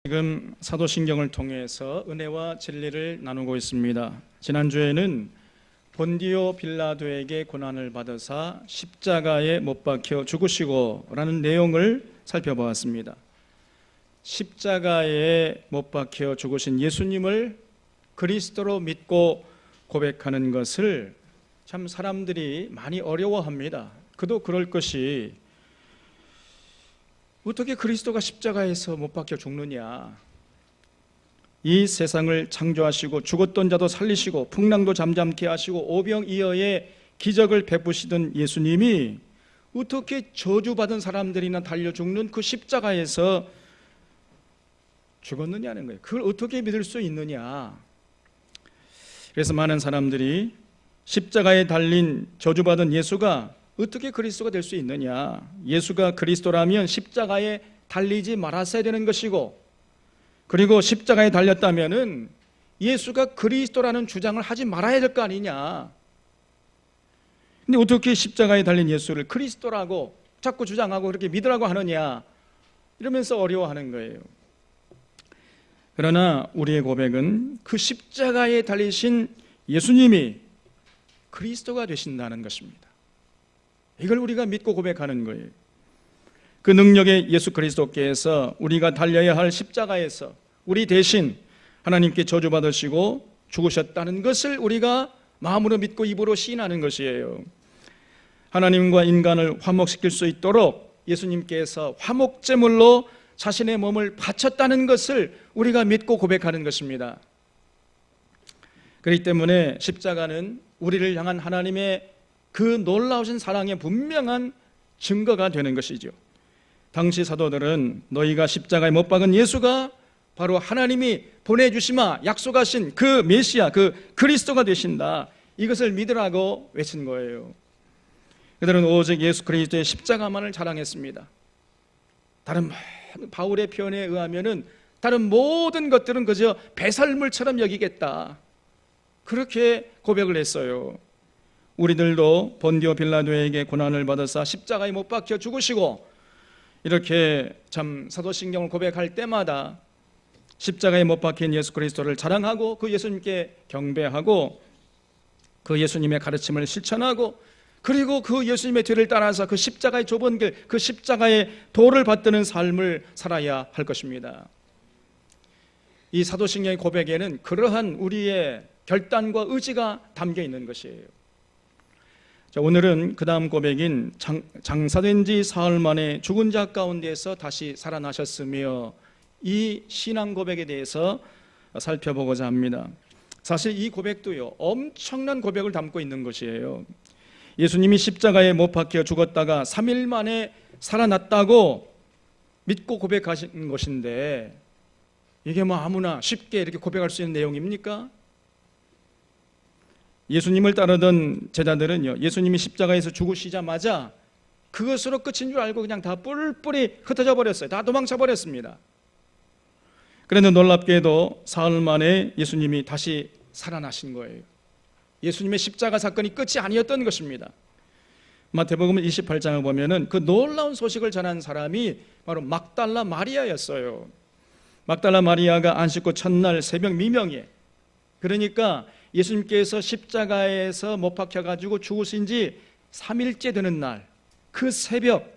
지금 사도신경을 통해서 은혜와 진리를 나누고 있습니다. 지난주에는 본디오 빌라도에게 고난을 받으사 십자가에 못 박혀 죽으시고 라는 내용을 살펴보았습니다. 십자가에 못 박혀 죽으신 예수님을 그리스도로 믿고 고백하는 것을 참 사람들이 많이 어려워합니다. 그도 그럴 것이 어떻게 그리스도가 십자가에서 못 박혀 죽느냐? 이 세상을 창조하시고 죽었던 자도 살리시고 풍랑도 잠잠케 하시고 오병이어의 기적을 베푸시던 예수님이 어떻게 저주받은 사람들이나 달려 죽는 그 십자가에서 죽었느냐는 거예요. 그걸 어떻게 믿을 수 있느냐? 그래서 많은 사람들이 십자가에 달린 저주받은 예수가 어떻게 그리스도가 될 수 있느냐? 예수가 그리스도라면 십자가에 달리지 말았어야 되는 것이고, 그리고 십자가에 달렸다면은 예수가 그리스도라는 주장을 하지 말아야 될 거 아니냐? 근데 어떻게 십자가에 달린 예수를 그리스도라고 자꾸 주장하고 그렇게 믿으라고 하느냐? 이러면서 어려워하는 거예요. 그러나 우리의 고백은 그 십자가에 달리신 예수님이 그리스도가 되신다는 것입니다. 이걸 우리가 믿고 고백하는 거예요. 그 능력의 예수 그리스도께서 우리가 달려야 할 십자가에서 우리 대신 하나님께 저주받으시고 죽으셨다는 것을 우리가 마음으로 믿고 입으로 시인하는 것이에요. 하나님과 인간을 화목시킬 수 있도록 예수님께서 화목제물로 자신의 몸을 바쳤다는 것을 우리가 믿고 고백하는 것입니다. 그렇기 때문에 십자가는 우리를 향한 하나님의 그 놀라우신 사랑의 분명한 증거가 되는 것이죠. 당시 사도들은 너희가 십자가에 못 박은 예수가 바로 하나님이 보내주시마 약속하신 그 메시아, 그 그리스도가 되신다, 이것을 믿으라고 외친 거예요. 그들은 오직 예수 그리스도의 십자가만을 자랑했습니다. 다른 바울의 표현에 의하면은 다른 모든 것들은 그저 배설물처럼 여기겠다, 그렇게 고백을 했어요. 우리들도 본디오 빌라도에게 고난을 받아서 십자가에 못 박혀 죽으시고 이렇게 참 사도신경을 고백할 때마다 십자가에 못 박힌 예수 그리스도를 자랑하고 그 예수님께 경배하고 그 예수님의 가르침을 실천하고 그리고 그 예수님의 뒤를 따라서 그 십자가의 좁은 길, 그 십자가의 도를 받드는 삶을 살아야 할 것입니다. 이 사도신경의 고백에는 그러한 우리의 결단과 의지가 담겨 있는 것이에요. 자, 오늘은 그 다음 고백인 장사된 지 사흘 만에 죽은 자 가운데서 다시 살아나셨으며, 이 신앙 고백에 대해서 살펴보고자 합니다. 사실 이 고백도요, 엄청난 고백을 담고 있는 것이에요. 예수님이 십자가에 못 박혀 죽었다가 3일 만에 살아났다고 믿고 고백하신 것인데, 이게 뭐 아무나 쉽게 이렇게 고백할 수 있는 내용입니까? 예수님을 따르던 제자들은요, 예수님이 십자가에서 죽으시자마자 그것으로 끝인 줄 알고 그냥 다 뿔뿔이 흩어져 버렸어요. 다 도망쳐 버렸습니다. 그런데 놀랍게도 사흘 만에 예수님이 다시 살아나신 거예요. 예수님의 십자가 사건이 끝이 아니었던 것입니다. 마태복음 28장을 보면은 그 놀라운 소식을 전한 사람이 바로 막달라 마리아였어요. 막달라 마리아가 안식구 첫날 새벽 미명에, 그러니까 예수님께서 십자가에서 못 박혀가지고 죽으신 지 3일째 되는 날, 그 새벽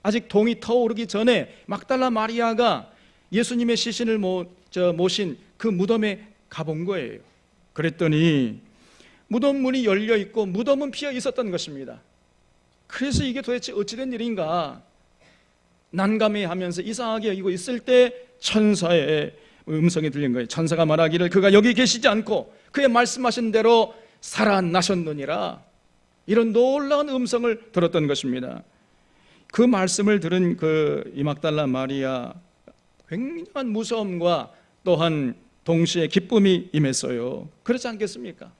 아직 동이 터오르기 전에 막달라 마리아가 예수님의 시신을 모신 그 무덤에 가본 거예요. 그랬더니 무덤 문이 열려 있고 무덤은 비어 있었던 것입니다. 그래서 이게 도대체 어찌된 일인가 난감해하면서 이상하게 여기고 있을 때 천사의 음성이 들린 거예요. 천사가 말하기를 그가 여기 계시지 않고 그의 말씀하신 대로 살아나셨느니라, 이런 놀라운 음성을 들었던 것입니다. 그 말씀을 들은 이 막달라 마리아, 굉장한 무서움과 또한 동시에 기쁨이 임했어요. 그렇지 않겠습니까?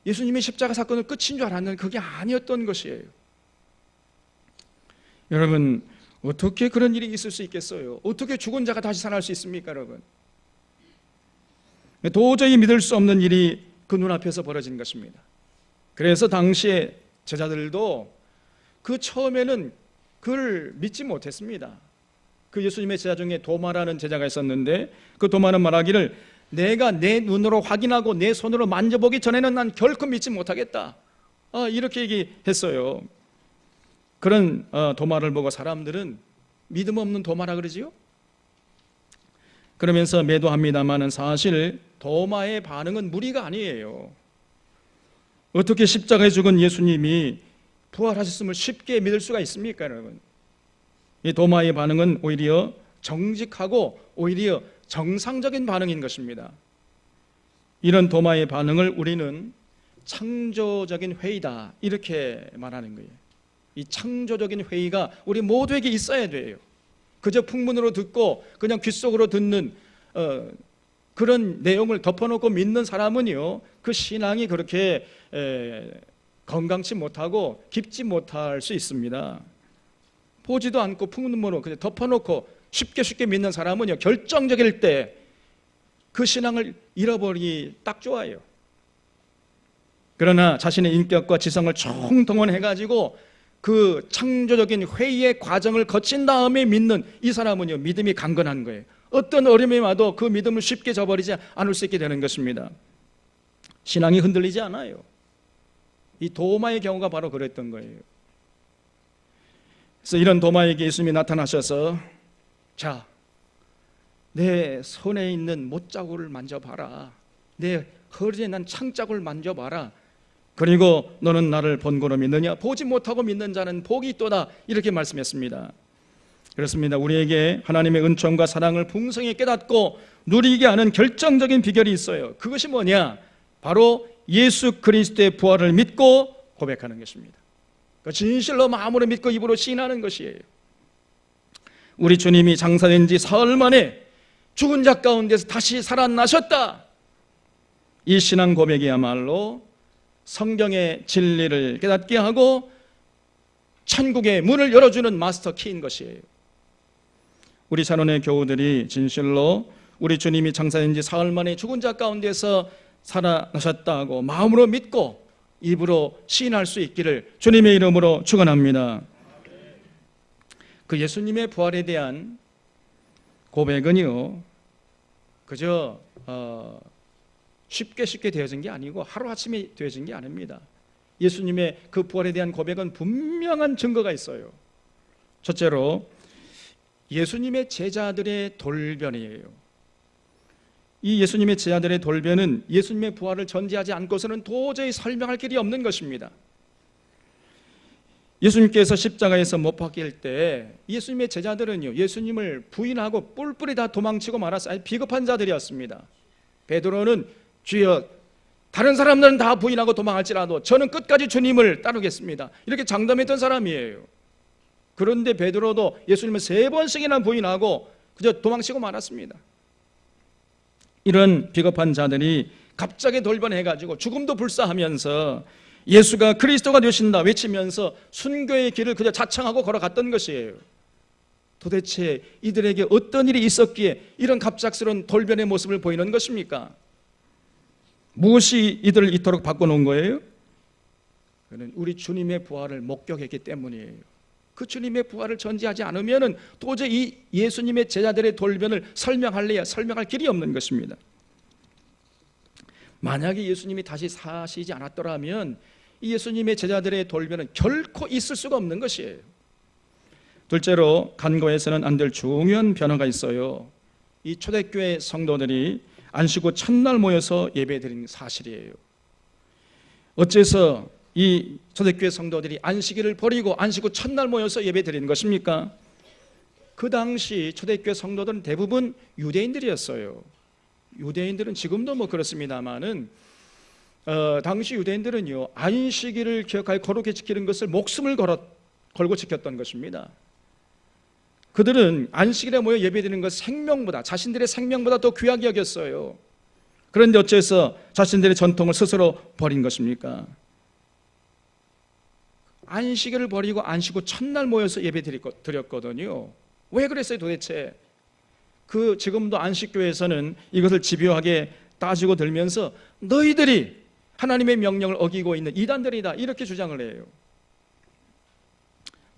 예수님이 십자가 사건은 끝인 줄 알았는데 그게 아니었던 것이에요. 여러분, 어떻게 그런 일이 있을 수 있겠어요? 어떻게 죽은 자가 다시 살아날 수 있습니까, 여러분? 도저히 믿을 수 없는 일이 그 눈앞에서 벌어진 것입니다. 그래서 당시에 제자들도 그 처음에는 그를 믿지 못했습니다. 그 예수님의 제자 중에 도마라는 제자가 있었는데, 그 도마는 말하기를 내가 내 눈으로 확인하고 내 손으로 만져보기 전에는 난 결코 믿지 못하겠다, 이렇게 얘기했어요. 그런 도마를 보고 사람들은 믿음 없는 도마라 그러지요. 그러면서 매도합니다마는 사실 도마의 반응은 무리가 아니에요. 어떻게 십자가에 죽은 예수님이 부활하셨음을 쉽게 믿을 수가 있습니까, 여러분? 이 도마의 반응은 오히려 정직하고 오히려 정상적인 반응인 것입니다. 이런 도마의 반응을 우리는 창조적인 회의다, 이렇게 말하는 거예요. 이 창조적인 회의가 우리 모두에게 있어야 돼요. 그저 풍문으로 듣고 그냥 귓속으로 듣는 그런 내용을 덮어놓고 믿는 사람은요, 그 신앙이 그렇게 건강치 못하고 깊지 못할 수 있습니다. 보지도 않고 풍문으로 그냥 덮어놓고 쉽게 믿는 사람은요, 결정적일 때 그 신앙을 잃어버리기 딱 좋아요. 그러나 자신의 인격과 지성을 총동원해가지고 그 창조적인 회의의 과정을 거친 다음에 믿는 이 사람은요, 믿음이 강건한 거예요. 어떤 어려움이 와도 그 믿음을 쉽게 저버리지 않을 수 있게 되는 것입니다. 신앙이 흔들리지 않아요. 이 도마의 경우가 바로 그랬던 거예요. 그래서 이런 도마에게 예수님이 나타나셔서, 자, 내 손에 있는 못자국을 만져봐라, 내 허리에 난 창자국을 만져봐라, 그리고 너는 나를 본고로 믿느냐? 보지 못하고 믿는 자는 복이 있도다, 이렇게 말씀했습니다. 그렇습니다. 우리에게 하나님의 은총과 사랑을 풍성히 깨닫고 누리게 하는 결정적인 비결이 있어요. 그것이 뭐냐? 바로 예수 그리스도의 부활을 믿고 고백하는 것입니다. 진실로 마음으로 믿고 입으로 시인하는 것이에요. 우리 주님이 장사된 지 사흘 만에 죽은 자 가운데서 다시 살아나셨다, 이 신앙 고백이야말로 성경의 진리를 깨닫게 하고 천국의 문을 열어주는 마스터 키인 것이에요. 우리 찬원의 교우들이 진실로 우리 주님이 장사된 지 사흘 만에 죽은 자 가운데서 살아나셨다고 마음으로 믿고 입으로 시인할 수 있기를 주님의 이름으로 축원합니다. 그 예수님의 부활에 대한 고백은요, 그저 쉽게 되어진 게 아니고 하루아침에 되어진 게 아닙니다. 예수님의 그 부활에 대한 고백은 분명한 증거가 있어요. 첫째로 예수님의 제자들의 돌변이에요. 이 예수님의 제자들의 돌변은 예수님의 부활을 전제하지 않고서는 도저히 설명할 길이 없는 것입니다. 예수님께서 십자가에서 못 박힐 때 예수님의 제자들은요, 예수님을 부인하고 뿔뿔이 다 도망치고 말았어요. 아주 비겁한 자들이었습니다. 베드로는 주여, 다른 사람들은 다 부인하고 도망할지라도 저는 끝까지 주님을 따르겠습니다, 이렇게 장담했던 사람이에요. 그런데 베드로도 예수님을 3번씩이나 부인하고 그저 도망치고 말았습니다. 이런 비겁한 자들이 갑자기 돌변해가지고 죽음도 불사하면서 예수가 그리스도가 되신다 외치면서 순교의 길을 그저 자청하고 걸어갔던 것이에요. 도대체 이들에게 어떤 일이 있었기에 이런 갑작스러운 돌변의 모습을 보이는 것입니까? 무엇이 이들을 이토록 바꿔놓은 거예요? 그는 우리 주님의 부활을 목격했기 때문이에요. 그 주님의 부활을 전제하지 않으면 도저히 이 예수님의 제자들의 돌변을 설명할 길이 없는 것입니다. 만약에 예수님이 다시 사시지 않았더라면 이 예수님의 제자들의 돌변은 결코 있을 수가 없는 것이에요. 둘째로 간과해서는 안 될 중요한 변화가 있어요. 이 초대교회 성도들이 안식 후 첫날 모여서 예배드린 사실이에요. 어째서 이 초대교회 성도들이 안식일을 버리고 안식 후 첫날 모여서 예배드린 것입니까? 그 당시 초대교회 성도들은 대부분 유대인들이었어요. 유대인들은 지금도 그렇습니다만은 당시 유대인들은요, 안식일을 기억하여 거룩히 지키는 것을 목숨을 걸고 지켰던 것입니다. 그들은 안식일에 모여 예배드리는 것 자신들의 생명보다 더 귀하게 여겼어요. 그런데 어째서 자신들의 전통을 스스로 버린 것입니까? 안식일을 버리고 안식 후 첫날 모여서 예배 드렸거든요. 왜 그랬어요 도대체? 지금도 안식교회에서는 이것을 집요하게 따지고 들면서 너희들이 하나님의 명령을 어기고 있는 이단들이다, 이렇게 주장을 해요.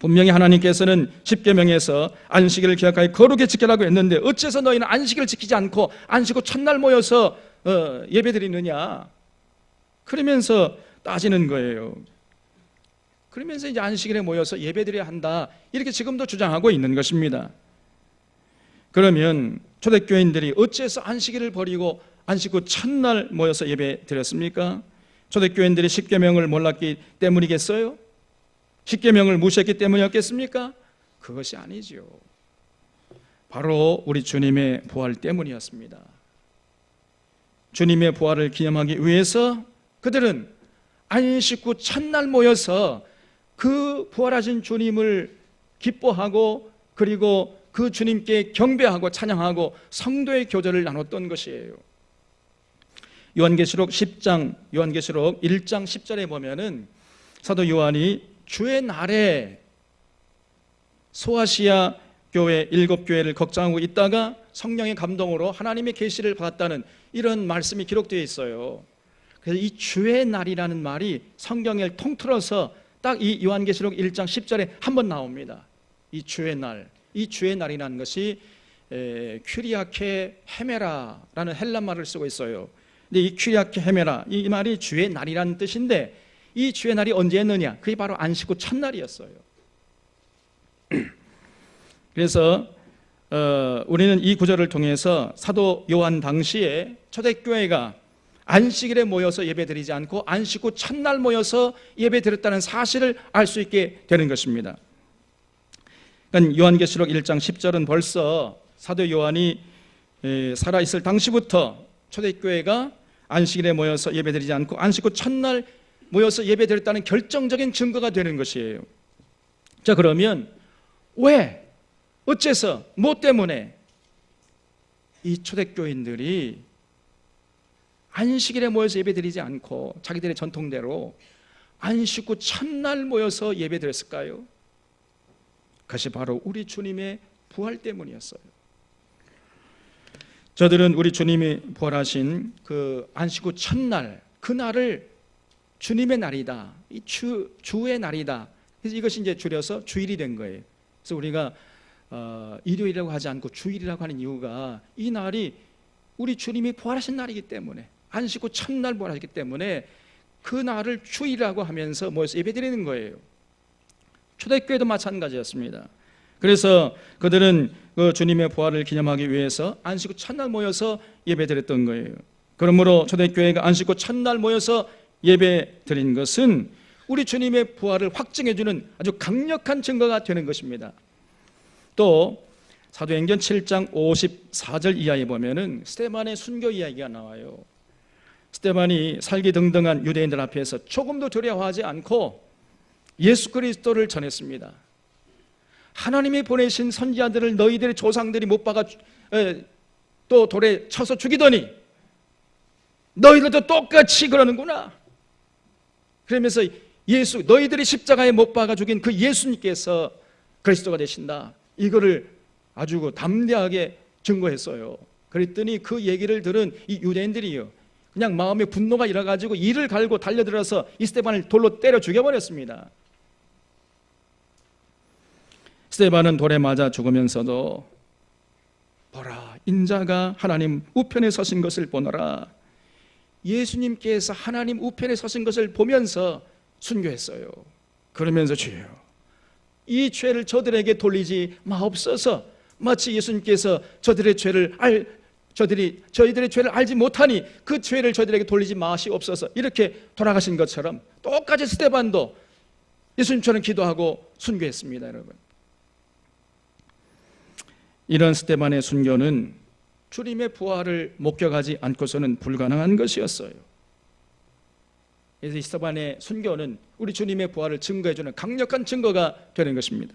분명히 하나님께서는 십계명에서 안식일을 기억하여 거룩히 지키라고 했는데 어째서 너희는 안식일을 지키지 않고 안식 후 첫날 모여서 예배드리느냐, 그러면서 따지는 거예요. 그러면서 이제 안식일에 모여서 예배드려야 한다, 이렇게 지금도 주장하고 있는 것입니다. 그러면 초대교인들이 어째서 안식일을 버리고 안식 후 첫날 모여서 예배드렸습니까? 초대교인들이 십계명을 몰랐기 때문이겠어요? 십계명을 무시했기 때문이었겠습니까? 그것이 아니지요. 바로 우리 주님의 부활 때문이었습니다. 주님의 부활을 기념하기 위해서 그들은 안식 후 첫날 모여서 그 부활하신 주님을 기뻐하고 그리고 그 주님께 경배하고 찬양하고 성도의 교제를 나눴던 것이에요. 요한계시록 1장 10절에 보면은 사도 요한이 주의 날에 소아시아 교회 7교회를 걱정하고 있다가 성령의 감동으로 하나님의 계시를 받았다는 이런 말씀이 기록되어 있어요. 그래서 이 주의 날이라는 말이 성경을 통틀어서 딱 이 요한계시록 1장 10절에 한번 나옵니다. 이 주의 날, 이 주의 날이라는 것이 큐리아케 헤메라라는 헬란 말을 쓰고 있어요. 근데 이 큐리아케 헤메라, 이 말이 주의 날이라는 뜻인데 이 주의 날이 언제였느냐? 그게 바로 안식 후 첫날이었어요. 그래서 우리는 이 구절을 통해서 사도 요한 당시에 초대교회가 안식일에 모여서 예배드리지 않고 안식 후 첫날 모여서 예배드렸다는 사실을 알 수 있게 되는 것입니다. 그러니까 요한계시록 1장 10절은 벌써 사도 요한이 살아있을 당시부터 초대교회가 안식일에 모여서 예배드리지 않고 안식 후 첫날 모여서 예배드렸다는 결정적인 증거가 되는 것이에요. 자, 그러면 왜, 어째서, 뭐 때문에 이 초대교인들이 안식일에 모여서 예배드리지 않고 자기들의 전통대로 안식 후 첫날 모여서 예배드렸을까요? 그것이 바로 우리 주님의 부활 때문이었어요. 저들은 우리 주님이 부활하신 그 안식 후 첫날, 그 날을 주님의 날이다, 이 주의 날이다. 그래서 이것이 이제 줄여서 주일이 된 거예요. 그래서 우리가 일요일이라고 하지 않고 주일이라고 하는 이유가 이 날이 우리 주님이 부활하신 날이기 때문에, 안식 후 첫날 부활하셨기 때문에 그 날을 주일이라고 하면서 모여서 예배드리는 거예요. 초대교회도 마찬가지였습니다. 그래서 그들은 그 주님의 부활을 기념하기 위해서 안식 후 첫날 모여서 예배드렸던 거예요. 그러므로 초대교회가 안식 후 첫날 모여서 예배드린 것은 우리 주님의 부활을 확증해주는 아주 강력한 증거가 되는 것입니다. 또 사도행전 7장 54절 이하에 보면은 스데반의 순교 이야기가 나와요. 스데반이 살기등등한 유대인들 앞에서 조금도 두려워하지 않고 예수 그리스도를 전했습니다. 하나님이 보내신 선지자들을 너희들의 조상들이 못 박아 또 돌에 쳐서 죽이더니 너희들도 똑같이 그러는구나. 그러면서 예수, 너희들이 십자가에 못 박아 죽인 그 예수님께서 그리스도가 되신다, 이거를 아주 담대하게 증거했어요. 그랬더니 그 얘기를 들은 이 유대인들이요, 그냥 마음에 분노가 일어가지고 이를 갈고 달려들어서 이 스데반을 돌로 때려 죽여버렸습니다. 스데반은 돌에 맞아 죽으면서도 보라, 인자가 하나님 우편에 서신 것을 보너라, 예수님께서 하나님 우편에 서신 것을 보면서 순교했어요. 그러면서 주여, 이 죄를 저들에게 돌리지 마옵소서. 마치 예수님께서 저희들의 죄를 알지 못하니 그 죄를 저희들에게 돌리지 마시옵소서, 이렇게 돌아가신 것처럼 똑같이 스데반도 예수님처럼 기도하고 순교했습니다. 여러분, 이런 스데반의 순교는 주님의 부활을 목격하지 않고서는 불가능한 것이었어요. 그래서 이 스데반의 순교는 우리 주님의 부활을 증거해주는 강력한 증거가 되는 것입니다.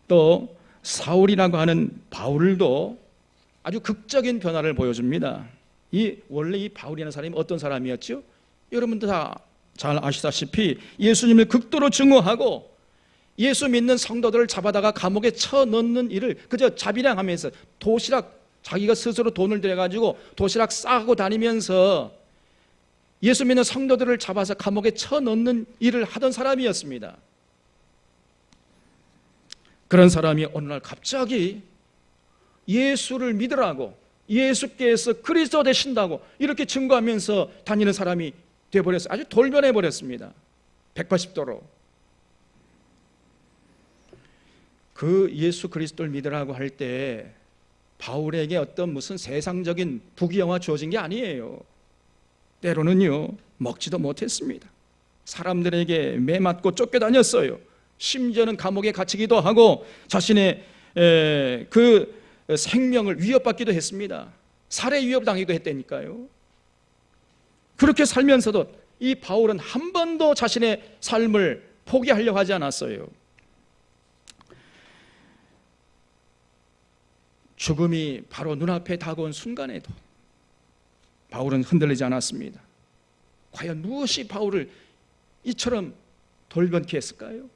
또 사울이라고 하는 바울도 아주 극적인 변화를 보여줍니다. 원래 이 바울이라는 사람이 어떤 사람이었죠? 여러분도 다 잘 아시다시피 예수님을 극도로 증오하고 예수 믿는 성도들을 잡아다가 감옥에 쳐넣는 일을 그저 자비량하면서 자기가 스스로 돈을 들여가지고 도시락 싸고 다니면서 예수 믿는 성도들을 잡아서 감옥에 쳐넣는 일을 하던 사람이었습니다. 그런 사람이 어느 날 갑자기 예수를 믿으라고, 예수께서 그리스도 되신다고 이렇게 증거하면서 다니는 사람이 되어버렸어요. 아주 돌변해 버렸습니다. 180도로. 그 예수 그리스도를 믿으라고 할 때 바울에게 어떤 무슨 세상적인 부귀영화 주어진 게 아니에요. 때로는요, 먹지도 못했습니다. 사람들에게 매맞고 쫓겨다녔어요. 심지어는 감옥에 갇히기도 하고 자신의 그 생명을 위협받기도 했습니다. 살해 위협당하기도 했다니까요. 그렇게 살면서도 이 바울은 한 번도 자신의 삶을 포기하려고 하지 않았어요. 죽음이 바로 눈앞에 다가온 순간에도 바울은 흔들리지 않았습니다. 과연 무엇이 바울을 이처럼 돌변케 했을까요?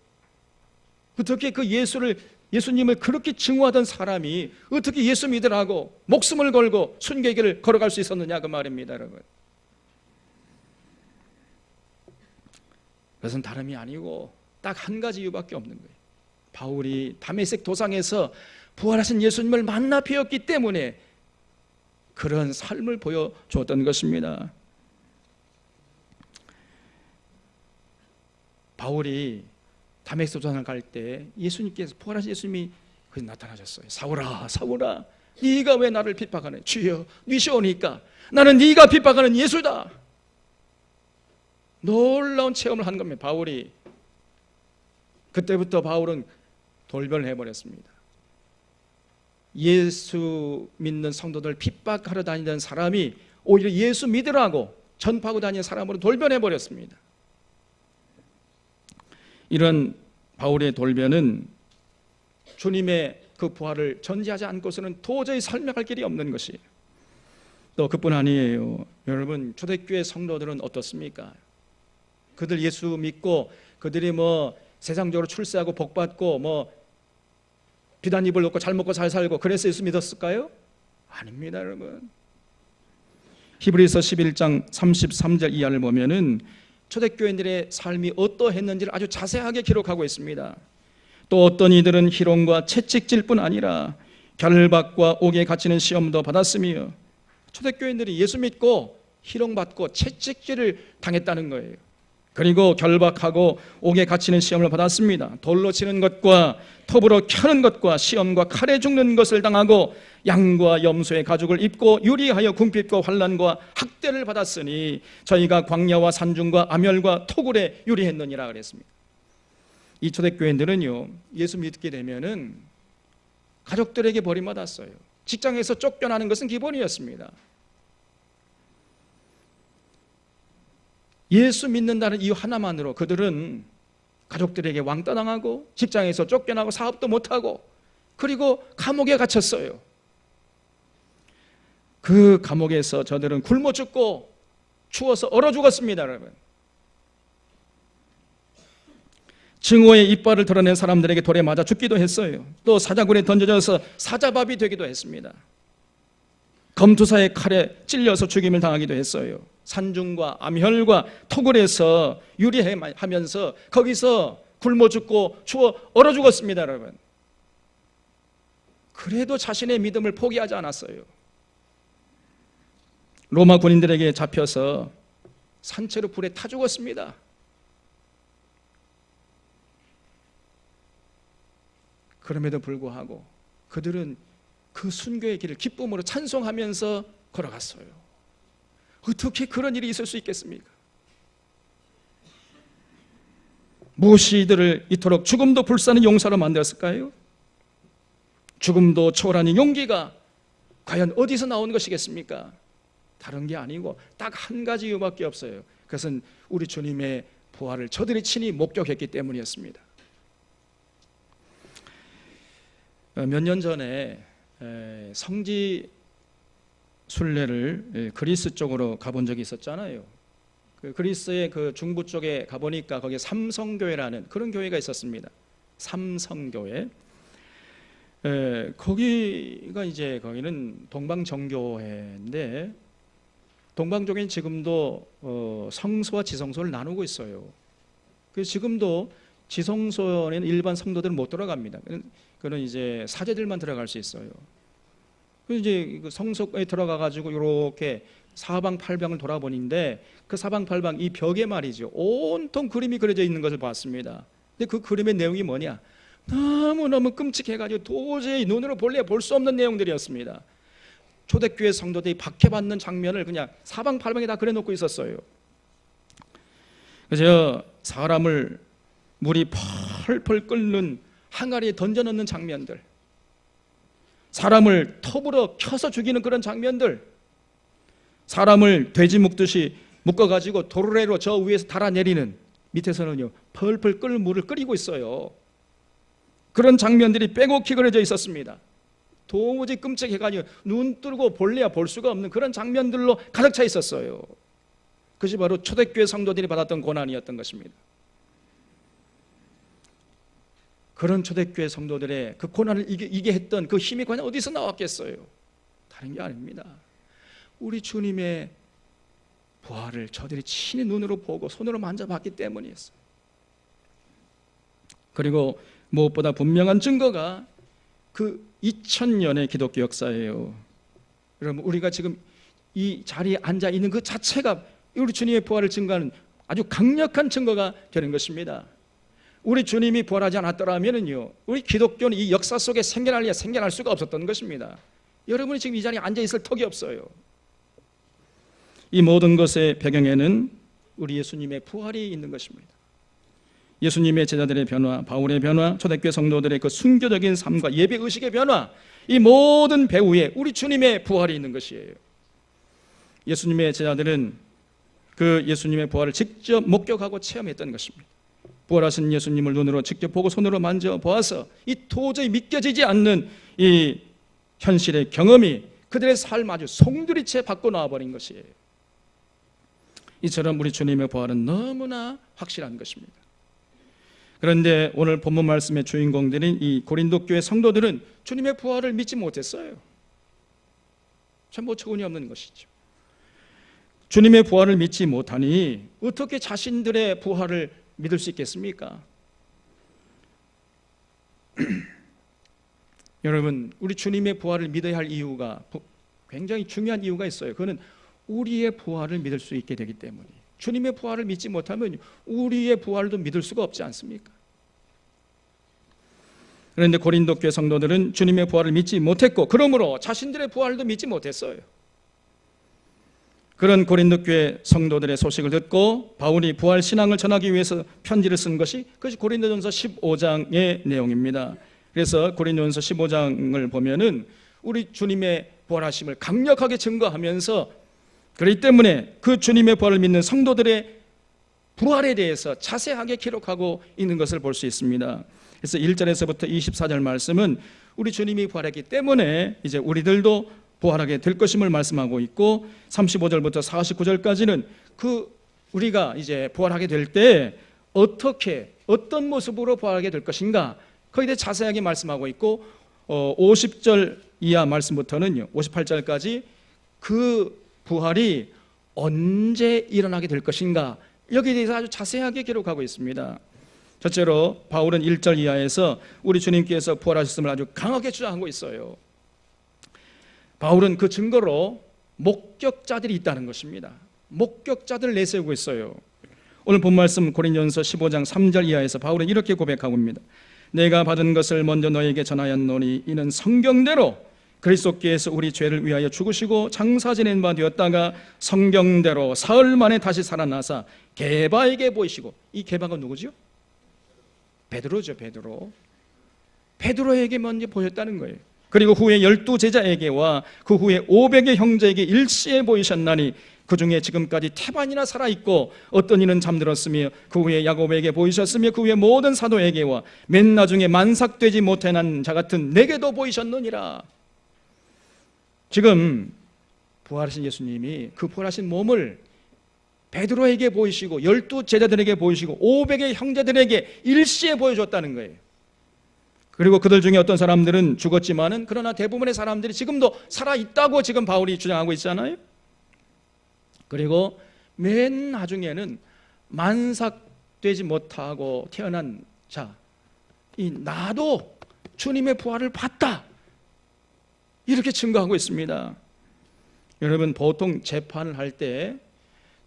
어떻게 그 예수님을 그렇게 증오하던 사람이 어떻게 예수 믿으라고 목숨을 걸고 순교의 길을 걸어갈 수 있었느냐 그 말입니다, 여러분. 그것은 다름이 아니고 딱 한 가지 이유밖에 없는 거예요. 바울이 다메섹 도상에서 부활하신 예수님을 만나 뵈었기 때문에 그런 삶을 보여주었던 것입니다. 바울이 다메섹 도상을 갈 때 예수님께서, 부활하신 예수님이 거기 나타나셨어요. 사울아, 사울아, 네가 왜 나를 핍박하네? 주여, 니시오니까 나는 네가 핍박하는 예수다. 놀라운 체험을 한 겁니다. 바울이. 그때부터 바울은 돌변을 해버렸습니다. 예수 믿는 성도들 핍박하러 다니던 사람이 오히려 예수 믿으라고 전파하고 다니는 사람으로 돌변해버렸습니다. 이런 바울의 돌변은 주님의 그 부활을 전제하지 않고서는 도저히 설명할 길이 없는 것이에요. 또 그뿐 아니에요. 여러분, 초대교회 성도들은 어떻습니까? 그들 예수 믿고 그들이 세상적으로 출세하고 복받고 비단 입을 놓고 잘 먹고 잘 살고 그래서 예수 믿었을까요? 아닙니다, 여러분. 히브리서 11장 33절 이하를 보면은 초대교인들의 삶이 어떠했는지를 아주 자세하게 기록하고 있습니다. 또 어떤 이들은 희롱과 채찍질 뿐 아니라 결박과 옥에 갇히는 시험도 받았으며, 초대교인들이 예수 믿고 희롱받고 채찍질을 당했다는 거예요. 그리고 결박하고 옥에 갇히는 시험을 받았습니다. 돌로 치는 것과 톱으로 켜는 것과 시험과 칼에 죽는 것을 당하고 양과 염소의 가죽을 입고 유리하여 궁핍과 환난과 학대를 받았으니 저희가 광야와 산중과 암혈과 토굴에 유리했느니라 그랬습니다. 이 초대교인들은요, 예수 믿게 되면은 가족들에게 버림받았어요. 직장에서 쫓겨나는 것은 기본이었습니다. 예수 믿는다는 이유 하나만으로 그들은 가족들에게 왕따당하고 직장에서 쫓겨나고 사업도 못하고 그리고 감옥에 갇혔어요. 그 감옥에서 저들은 굶어 죽고 추워서 얼어 죽었습니다, 여러분. 증오의 이빨을 드러낸 사람들에게 돌에 맞아 죽기도 했어요. 또 사자굴에 던져져서 사자밥이 되기도 했습니다. 검투사의 칼에 찔려서 죽임을 당하기도 했어요. 산중과 암혈과 토굴에서 유리하면서 거기서 굶어 죽고 추워 얼어 죽었습니다, 여러분. 그래도 자신의 믿음을 포기하지 않았어요. 로마 군인들에게 잡혀서 산채로 불에 타 죽었습니다. 그럼에도 불구하고 그들은 그 순교의 길을 기쁨으로 찬송하면서 걸어갔어요. 어떻게 그런 일이 있을 수 있겠습니까? 무엇이 이들을 이토록 죽음도 불사는 용사로 만들었을까요? 죽음도 초월하는 용기가 과연 어디서 나온 것이겠습니까? 다른 게 아니고 딱 한 가지 이유밖에 없어요. 그것은 우리 주님의 부활을 저들이 친히 목격했기 때문이었습니다. 몇 년 전에 성지 순례를 그리스 쪽으로 가본 적이 있었잖아요. 그 그리스의 그 중부 쪽에 가보니까 거기에 삼성교회라는 그런 교회가 있었습니다. 삼성교회. 거기가 이제 거기는 동방정교회인데 동방정교회는 지금도 성소와 지성소를 나누고 있어요. 그래서 지금도 지성소에는 일반 성도들은 못 들어갑니다. 그는 이제 사제들만 들어갈 수 있어요. 이제 성소에 들어가 가지고 이렇게 사방팔방을 돌아보는데 그 사방팔방 이 벽에 말이죠, 온통 그림이 그려져 있는 것을 봤습니다. 근데 그 그림의 내용이 뭐냐? 너무너무 끔찍해가지고 도저히 눈으로 볼래 볼 수 없는 내용들이었습니다. 초대교회 성도들이 박해받는 장면을 그냥 사방팔방에 다 그려놓고 있었어요. 그래서 사람을 물이 펄펄 끓는 항아리에 던져넣는 장면들, 사람을 톱으로 켜서 죽이는 그런 장면들, 사람을 돼지 묶듯이 묶어가지고 도르래로 저 위에서 달아내리는, 밑에서는요 펄펄 끓는 물을 끓이고 있어요. 그런 장면들이 빼곡히 그려져 있었습니다. 도무지 끔찍해가지고 눈 뜨고 볼래야 볼 수가 없는 그런 장면들로 가득 차 있었어요. 그것이 바로 초대교회 성도들이 받았던 고난이었던 것입니다. 그런 초대교회 성도들의 그 고난을 이기게 했던 그 힘이 과연 어디서 나왔겠어요? 다른 게 아닙니다. 우리 주님의 부활을 저들이 친히 눈으로 보고 손으로 만져봤기 때문이었어요. 그리고 무엇보다 분명한 증거가 그 2000년의 기독교 역사예요. 여러분, 우리가 지금 이 자리에 앉아 있는 그 자체가 우리 주님의 부활을 증거하는 아주 강력한 증거가 되는 것입니다. 우리 주님이 부활하지 않았더라면요, 우리 기독교는 이 역사 속에 생겨날 수가 없었던 것입니다. 여러분이 지금 이 자리에 앉아 있을 턱이 없어요. 이 모든 것의 배경에는 우리 예수님의 부활이 있는 것입니다. 예수님의 제자들의 변화, 바울의 변화, 초대교회 성도들의 그 순교적인 삶과 예배의식의 변화, 이 모든 배후에 우리 주님의 부활이 있는 것이에요. 예수님의 제자들은 그 예수님의 부활을 직접 목격하고 체험했던 것입니다. 부활하신 예수님을 눈으로 직접 보고 손으로 만져보아서 이 도저히 믿겨지지 않는 이 현실의 경험이 그들의 삶 아주 송두리째 바꿔놓아버린 것이에요. 이처럼 우리 주님의 부활은 너무나 확실한 것입니다. 그런데 오늘 본문 말씀의 주인공들인 이 고린도 교회 성도들은 주님의 부활을 믿지 못했어요. 참 어처구니 없는 것이죠. 주님의 부활을 믿지 못하니 어떻게 자신들의 부활을 믿을 수 있겠습니까? 여러분, 우리 주님의 부활을 믿어야 할 이유가 굉장히 중요한 이유가 있어요. 그거는 우리의 부활을 믿을 수 있게 되기 때문이에요. 주님의 부활을 믿지 못하면 우리의 부활도 믿을 수가 없지 않습니까? 그런데 고린도 교회 성도들은 주님의 부활을 믿지 못했고, 그러므로 자신들의 부활도 믿지 못했어요. 그런 고린도 교회 성도들의 소식을 듣고 바울이 부활 신앙을 전하기 위해서 편지를 쓴 것이 그것이 고린도전서 15장의 내용입니다. 그래서 고린도전서 15장을 보면은 우리 주님의 부활하심을 강력하게 증거하면서, 그렇기 때문에 그 주님의 부활을 믿는 성도들의 부활에 대해서 자세하게 기록하고 있는 것을 볼 수 있습니다. 그래서 1절에서부터 24절 말씀은 우리 주님이 부활했기 때문에 이제 우리들도 부활하게 될 것임을 말씀하고 있고, 35절부터 49절까지는 그 우리가 이제 부활하게 될 때 어떤 모습으로 부활하게 될 것인가, 거기에 대해 자세하게 말씀하고 있고, 50절 이하 말씀부터는요 58절까지 그 부활이 언제 일어나게 될 것인가, 여기에 대해서 아주 자세하게 기록하고 있습니다. 첫째로 바울은 1절 이하에서 우리 주님께서 부활하셨음을 아주 강하게 주장하고 있어요. 바울은 그 증거로 목격자들이 있다는 것입니다. 목격자들을 내세우고 있어요. 오늘 본 말씀 고린도전서 15장 3절 이하에서 바울은 이렇게 고백하고 있습니다. 내가 받은 것을 먼저 너에게 전하였노니 이는 성경대로 그리스도께서 우리 죄를 위하여 죽으시고 장사 지낸 바 되었다가 성경대로 사흘 만에 다시 살아나사 게바에게 보이시고, 이 게바가 누구죠? 베드로죠. 베드로에게 먼저 보였다는 거예요. 그리고 후에 12제자에게와 그 후에 500의 형제에게 일시에 보이셨나니 그 중에 지금까지 태반이나 살아있고 어떤 이는 잠들었으며 그 후에 야곱에게 보이셨으며 그 후에 모든 사도에게와 맨 나중에 만삭되지 못해난 자 같은 내게도 보이셨느니라. 지금 부활하신 예수님이 그 부활하신 몸을 베드로에게 보이시고 12제자들에게 보이시고 500의 형제들에게 일시에 보여줬다는 거예요. 그리고 그들 중에 어떤 사람들은 죽었지만은 그러나 대부분의 사람들이 지금도 살아있다고 지금 바울이 주장하고 있잖아요. 그리고 맨 나중에는 만삭되지 못하고 태어난 자, 이 나도 주님의 부활을 봤다, 이렇게 증거하고 있습니다. 여러분, 보통 재판을 할 때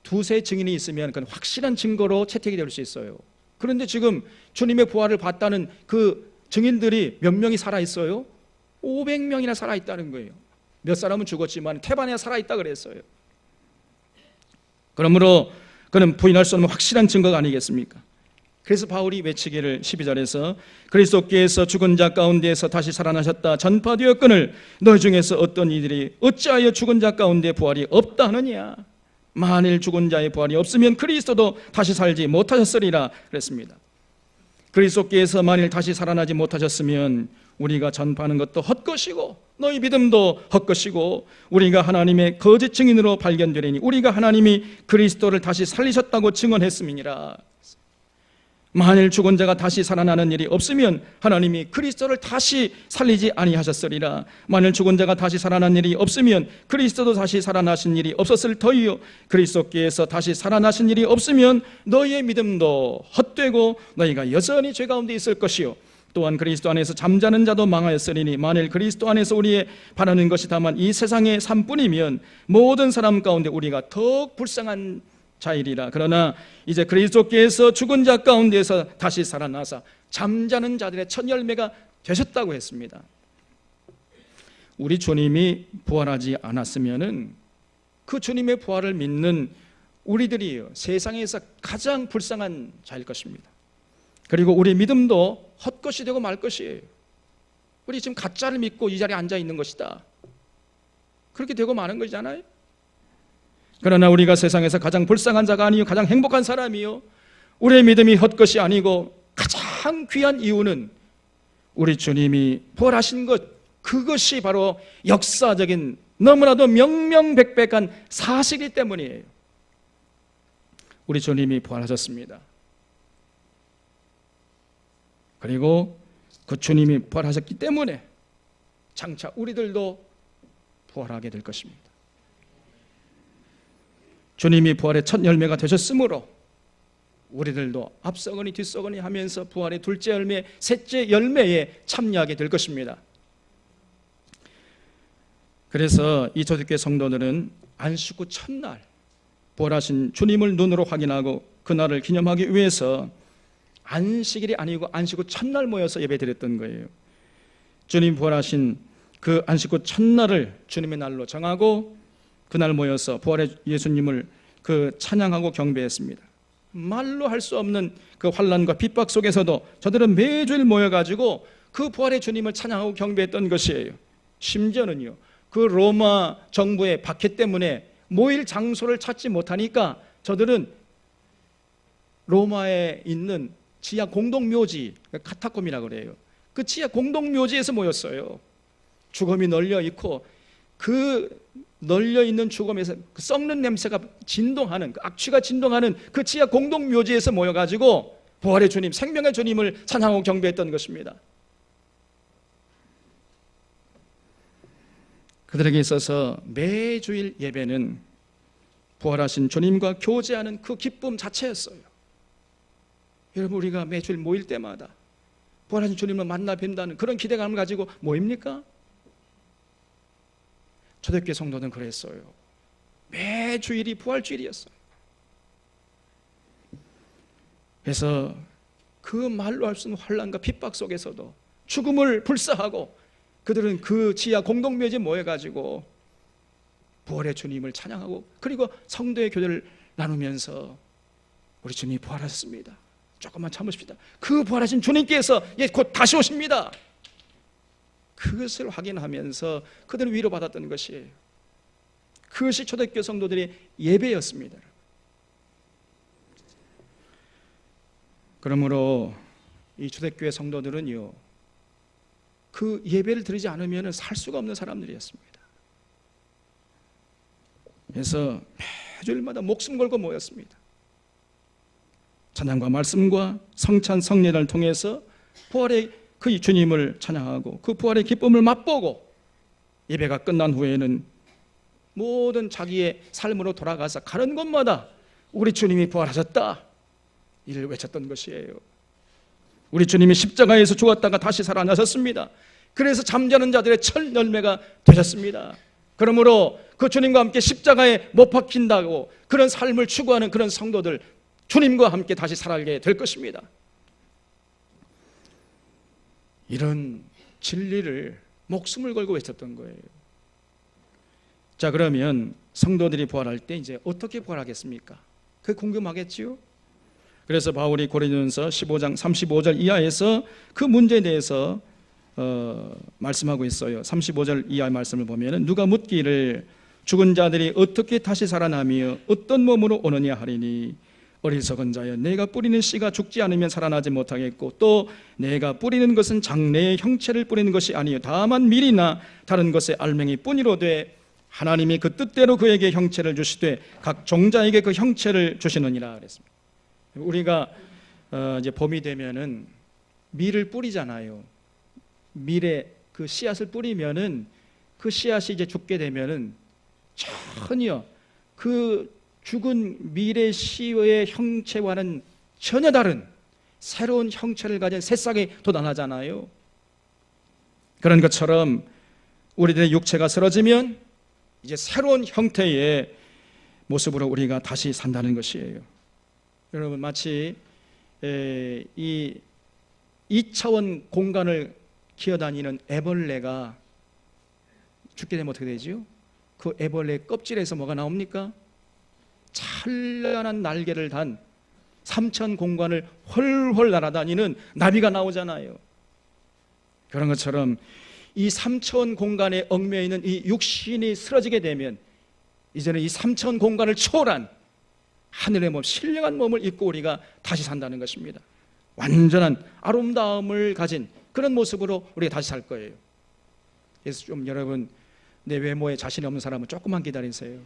두세 증인이 있으면 그건 확실한 증거로 채택이 될 수 있어요. 그런데 지금 주님의 부활을 봤다는 그 증인들이 몇 명이 살아있어요? 500명이나 살아있다는 거예요. 몇 사람은 죽었지만 태반에 살아있다 그랬어요. 그러므로 그는 부인할 수 없는 확실한 증거가 아니겠습니까? 그래서 바울이 외치기를 12절에서 그리스도께서 죽은 자 가운데에서 다시 살아나셨다 전파되었거늘 너희 중에서 어떤 이들이 어찌하여 죽은 자 가운데 부활이 없다 하느냐. 만일 죽은 자의 부활이 없으면 그리스도도 다시 살지 못하셨으리라 그랬습니다. 그리스도께서 만일 다시 살아나지 못하셨으면 우리가 전파하는 것도 헛것이고 너희 믿음도 헛것이고 우리가 하나님의 거짓 증인으로 발견되리니 우리가 하나님이 그리스도를 다시 살리셨다고 증언했음이니라. 만일 죽은 자가 다시 살아나는 일이 없으면 하나님이 그리스도를 다시 살리지 아니하셨으리라. 만일 죽은 자가 다시 살아난 일이 없으면 그리스도도 다시 살아나신 일이 없었을 터이요 그리스도께서 다시 살아나신 일이 없으면 너희의 믿음도 헛되고 너희가 여전히 죄 가운데 있을 것이요 또한 그리스도 안에서 잠자는 자도 망하였으리니 만일 그리스도 안에서 우리의 바라는 것이 다만 이 세상의 삶뿐이면 모든 사람 가운데 우리가 더욱 불쌍한 자이리라. 그러나 이제 그리스도께서 죽은 자 가운데서 다시 살아나사 잠자는 자들의 첫 열매가 되셨다고 했습니다. 우리 주님이 부활하지 않았으면은 그 주님의 부활을 믿는 우리들이 세상에서 가장 불쌍한 자일 것입니다. 그리고 우리 믿음도 헛것이 되고 말 것이에요. 우리 지금 가짜를 믿고 이 자리에 앉아 있는 것이다, 그렇게 되고 마는 거잖아요. 그러나 우리가 세상에서 가장 불쌍한 자가 아니요 가장 행복한 사람이요 우리의 믿음이 헛것이 아니고 가장 귀한 이유는 우리 주님이 부활하신 것, 그것이 바로 역사적인 너무나도 명명백백한 사실이기 때문이에요. 우리 주님이 부활하셨습니다. 그리고 그 주님이 부활하셨기 때문에 장차 우리들도 부활하게 될 것입니다. 주님이 부활의 첫 열매가 되셨으므로 우리들도 앞서거니 뒤서거니 하면서 부활의 둘째 열매, 셋째 열매에 참여하게 될 것입니다. 그래서 이 초대교회 성도들은 안식 후 첫날 부활하신 주님을 눈으로 확인하고 그날을 기념하기 위해서 안식일이 아니고 안식 후 첫날 모여서 예배드렸던 거예요. 주님 부활하신 그 안식 후 첫날을 주님의 날로 정하고 그날 모여서 부활의 예수님을 그 찬양하고 경배했습니다. 말로 할 수 없는 그 환난과 핍박 속에서도 저들은 매주일 모여가지고 그 부활의 주님을 찬양하고 경배했던 것이에요. 심지어는요, 그 로마 정부의 박해 때문에 모일 장소를 찾지 못하니까 저들은 로마에 있는 지하 공동묘지, 카타콤이라고 그래요. 그 지하 공동묘지에서 모였어요. 죽음이 널려 있고 그 널려 있는 죽음에서 그 썩는 냄새가 진동하는, 그 악취가 진동하는 그 지하 공동묘지에서 모여가지고 부활의 주님, 생명의 주님을 찬양하고 경배했던 것입니다. 그들에게 있어서 매주일 예배는 부활하신 주님과 교제하는 그 기쁨 자체였어요. 여러분, 우리가 매주일 모일 때마다 부활하신 주님을 만나 뵌다는 그런 기대감을 가지고 모입니까? 초대교회 성도는 그랬어요. 매주일이 부활주일이었어요. 그래서 그 말로 할 수 없는 환난과 핍박 속에서도 죽음을 불사하고 그들은 그 지하 공동묘지에 모여가지고 부활의 주님을 찬양하고 그리고 성도의 교제를 나누면서 우리 주님이 부활하셨습니다, 조금만 참으십시다, 그 부활하신 주님께서 곧 다시 오십니다, 그것을 확인하면서 그들은 위로받았던 것이에요. 그것이 초대교회 성도들의 예배였습니다. 그러므로 이 초대교회 성도들은요, 그 예배를 드리지 않으면 살 수가 없는 사람들이었습니다. 그래서 매주일마다 목숨 걸고 모였습니다. 찬양과 말씀과 성찬 성례를 통해서 부활의 그 주님을 찬양하고 그 부활의 기쁨을 맛보고 예배가 끝난 후에는 모든 자기의 삶으로 돌아가서 가는 곳마다 우리 주님이 부활하셨다, 이를 외쳤던 것이에요. 우리 주님이 십자가에서 죽었다가 다시 살아나셨습니다. 그래서 잠자는 자들의 첫 열매가 되셨습니다. 그러므로 그 주님과 함께 십자가에 못 박힌다고 그런 삶을 추구하는 그런 성도들, 주님과 함께 다시 살아가게 될 것입니다. 이런 진리를 목숨을 걸고 외쳤던 거예요. 자, 그러면 성도들이 부활할 때 이제 어떻게 부활하겠습니까? 그게 궁금하겠지요? 그래서 바울이 고린도전서 15장 35절 이하에서 그 문제에 대해서 말씀하고 있어요. 35절 이하의 말씀을 보면 누가 묻기를 죽은 자들이 어떻게 다시 살아나며 어떤 몸으로 오느냐 하리니 어리석은 자여, 내가 뿌리는 씨가 죽지 않으면 살아나지 못하겠고 또 내가 뿌리는 것은 장래의 형체를 뿌리는 것이 아니요 다만 밀이나 다른 것의 알맹이 뿐이로되 하나님이 그 뜻대로 그에게 형체를 주시되 각 종자에게 그 형체를 주시느니라 그랬습니다. 우리가 이제 봄이 되면은 밀을 뿌리잖아요. 밀에 그 씨앗을 뿌리면은 그 씨앗이 이제 죽게 되면은 전혀 그 죽은 밀의 씨의 형체와는 전혀 다른 새로운 형체를 가진 새싹이 돋아나잖아요. 그런 것처럼 우리들의 육체가 쓰러지면 이제 새로운 형태의 모습으로 우리가 다시 산다는 것이에요. 여러분, 마치 이 2차원 공간을 기어다니는 애벌레가 죽게 되면 어떻게 되죠? 그 애벌레 껍질에서 뭐가 나옵니까? 찬란한 날개를 단 3천 공간을 훨훨 날아다니는 나비가 나오잖아요. 그런 것처럼 이 3천 공간에 얽매여 있는 이 육신이 쓰러지게 되면 이제는 이 3천 공간을 초월한 하늘의 몸, 신령한 몸을 입고 우리가 다시 산다는 것입니다. 완전한 아름다움을 가진 그런 모습으로 우리가 다시 살 거예요. 그래서 좀 여러분, 내 외모에 자신이 없는 사람은 조금만 기다리세요.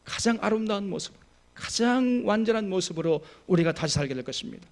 가장 아름다운 모습, 가장 완전한 모습으로 우리가 다시 살게 될 것입니다.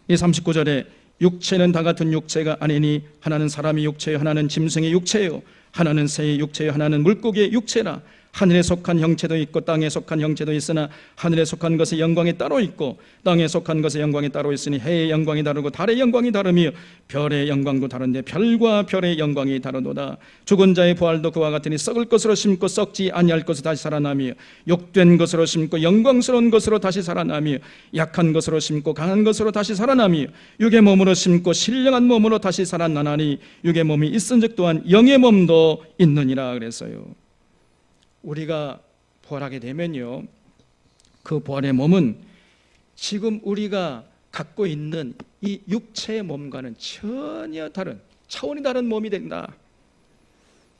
이 39절에 육체는 다 같은 육체가 아니니 하나는 사람의 육체요 하나는 짐승의 육체요 하나는 새의 육체요 하나는 물고기의 육체라. 하늘에 속한 형체도 있고 땅에 속한 형체도 있으나 하늘에 속한 것의 영광이 따로 있고 땅에 속한 것의 영광이 따로 있으니 해의 영광이 다르고 달의 영광이 다르며 별의 영광도 다른데 별과 별의 영광이 다르도다. 죽은 자의 부활도 그와 같으니 썩을 것으로 심고 썩지 아니할 것으로 다시 살아나며 욕된 것으로 심고 영광스러운 것으로 다시 살아나며 약한 것으로 심고 강한 것으로 다시 살아나며 육의 몸으로 심고 신령한 몸으로 다시 살아나나니 육의 몸이 있은즉 또한 영의 몸도 있느니라 그랬어요. 우리가 부활하게 되면요, 그 부활의 몸은 지금 우리가 갖고 있는 이 육체의 몸과는 전혀 다른 차원이 다른 몸이 된다.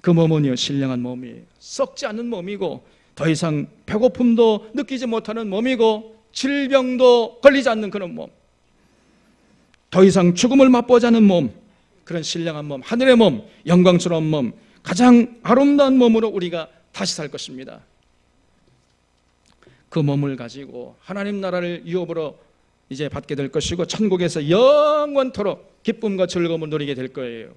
그 몸은요, 신령한 몸이에요. 썩지 않는 몸이고 더 이상 배고픔도 느끼지 못하는 몸이고 질병도 걸리지 않는 그런 몸, 더 이상 죽음을 맛보지 않는 몸, 그런 신령한 몸, 하늘의 몸, 영광스러운 몸, 가장 아름다운 몸으로 우리가 다시 살 것입니다. 그 몸을 가지고 하나님 나라를 유업으로 이제 받게 될 것이고 천국에서 영원토록 기쁨과 즐거움을 누리게 될 거예요.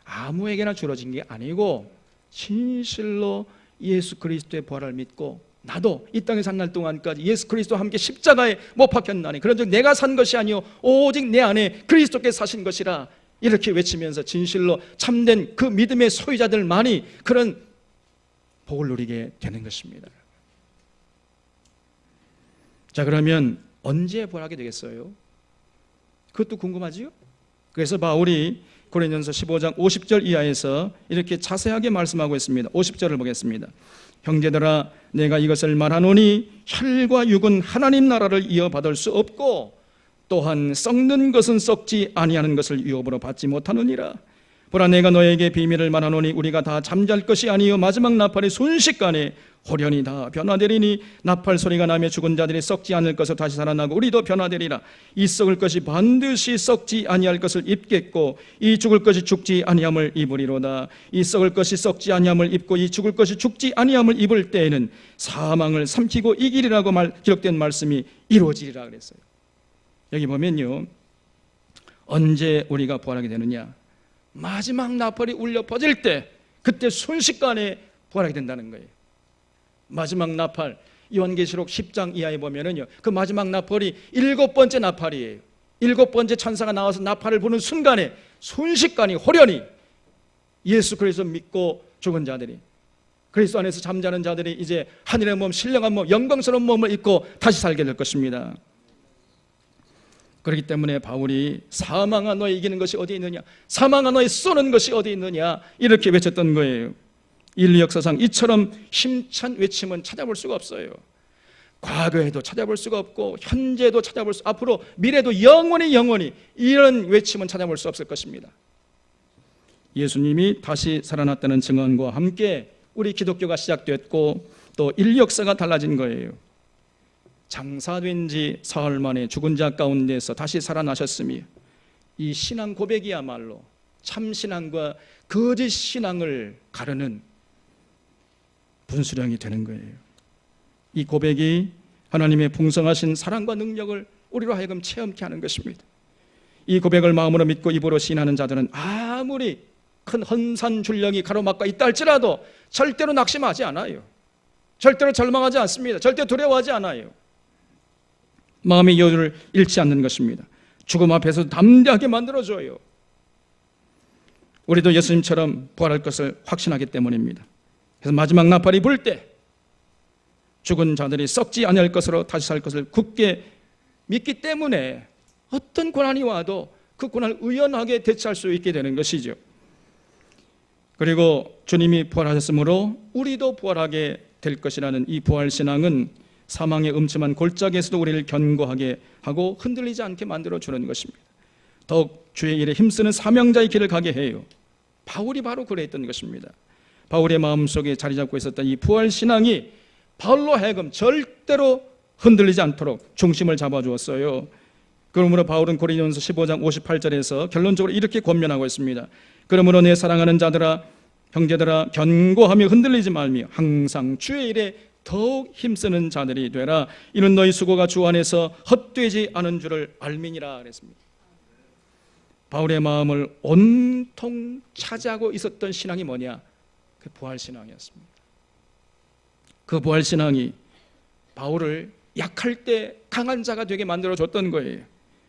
아무에게나 주어진 게 아니고 진실로 예수 그리스도의 부활을 믿고 나도 이 땅에 산 날 동안까지 예수 그리스도와 함께 십자가에 못 박혔나니 그런즉 내가 산 것이 아니요 오직 내 안에 그리스도께서 사신 것이라 이렇게 외치면서 진실로 참된 그 믿음의 소유자들만이 그런 복을 누리게 되는 것입니다. 자, 그러면 언제 부활하게 되겠어요? 그것도 궁금하지요? 그래서 바울이 고린도전서 15장 50절 이하에서 이렇게 자세하게 말씀하고 있습니다. 50절을 보겠습니다. 형제들아, 내가 이것을 말하노니 혈과 육은 하나님 나라를 이어받을 수 없고 또한 썩는 것은 썩지 아니하는 것을 유업으로 받지 못하느니라. 보라, 내가 너에게 비밀을 말하노니 우리가 다 잠잘 것이 아니요 마지막 나팔이 순식간에 호련히 다 변화되리니 나팔 소리가 나며 죽은 자들이 썩지 않을 것을 다시 살아나고 우리도 변화되리라. 이 썩을 것이 반드시 썩지 아니할 것을 입겠고 이 죽을 것이 죽지 아니함을 입으리로다. 이 썩을 것이 썩지 아니함을 입고 이 죽을 것이 죽지 아니함을 입을 때에는 사망을 삼키고 이기리라고 기록된 말씀이 이루어지리라 그랬어요. 여기 보면요, 언제 우리가 부활하게 되느냐? 마지막 나팔이 울려 퍼질 때, 그때 순식간에 부활하게 된다는 거예요. 마지막 나팔, 요한계시록 10장 이하에 보면은요, 그 마지막 나팔이 7번째 나팔이에요. 7번째 천사가 나와서 나팔을 부는 순간에 순식간에 호련히 예수 그리스도 믿고 죽은 자들이, 그리스도 안에서 잠자는 자들이 이제 하늘의 몸, 신령한 몸, 영광스러운 몸을 입고 다시 살게 될 것입니다. 그렇기 때문에 바울이 사망아 너의 이기는 것이 어디 있느냐, 사망아 너의 쏘는 것이 어디 있느냐, 이렇게 외쳤던 거예요. 인류 역사상 이처럼 힘찬 외침은 찾아볼 수가 없어요. 과거에도 찾아볼 수가 없고 현재도 찾아볼 수, 앞으로 미래도 영원히 이런 외침은 찾아볼 수 없을 것입니다. 예수님이 다시 살아났다는 증언과 함께 우리 기독교가 시작됐고 또 인류 역사가 달라진 거예요. 장사된 지 사흘 만에 죽은 자 가운데서 다시 살아나셨으며, 이 신앙 고백이야말로 참신앙과 거짓 신앙을 가르는 분수령이 되는 거예요. 이 고백이 하나님의 풍성하신 사랑과 능력을 우리로 하여금 체험케 하는 것입니다. 이 고백을 마음으로 믿고 입으로 시인하는 자들은 아무리 큰 헌산줄령이 가로막고 있다 할지라도 절대로 낙심하지 않아요. 절대로 절망하지 않습니다. 절대 두려워하지 않아요. 마음의 여유를 잃지 않는 것입니다. 죽음 앞에서 담대하게 만들어줘요. 우리도 예수님처럼 부활할 것을 확신하기 때문입니다. 그래서 마지막 나팔이 불 때 죽은 자들이 썩지 아니할 것으로 다시 살 것을 굳게 믿기 때문에 어떤 고난이 와도 그 고난을 의연하게 대처할 수 있게 되는 것이죠. 그리고 주님이 부활하셨으므로 우리도 부활하게 될 것이라는 이 부활신앙은 사망의 음침한 골짜기에서도 우리를 견고하게 하고 흔들리지 않게 만들어주는 것입니다. 더욱 주의 일에 힘쓰는 사명자의 길을 가게 해요. 바울이 바로 그랬던 것입니다. 바울의 마음속에 자리 잡고 있었던 이 부활신앙이 바울로 하여금 절대로 흔들리지 않도록 중심을 잡아주었어요. 그러므로 바울은 고린도전서 15장 58절에서 결론적으로 이렇게 권면하고 있습니다. 그러므로 내 사랑하는 자들아, 형제들아, 견고하며 흔들리지 말며 항상 주의 일에 더욱 힘쓰는 자들이 되라. 이는 너희 수고가 주 안에서 헛되지 않은 줄을 알미니라 그랬습니다. 바울의 마음을 온통 차지하고 있었던 신앙이 뭐냐? 그 부활신앙이었습니다. 그 부활신앙이 바울을 약할 때 강한 자가 되게 만들어줬던 거예요.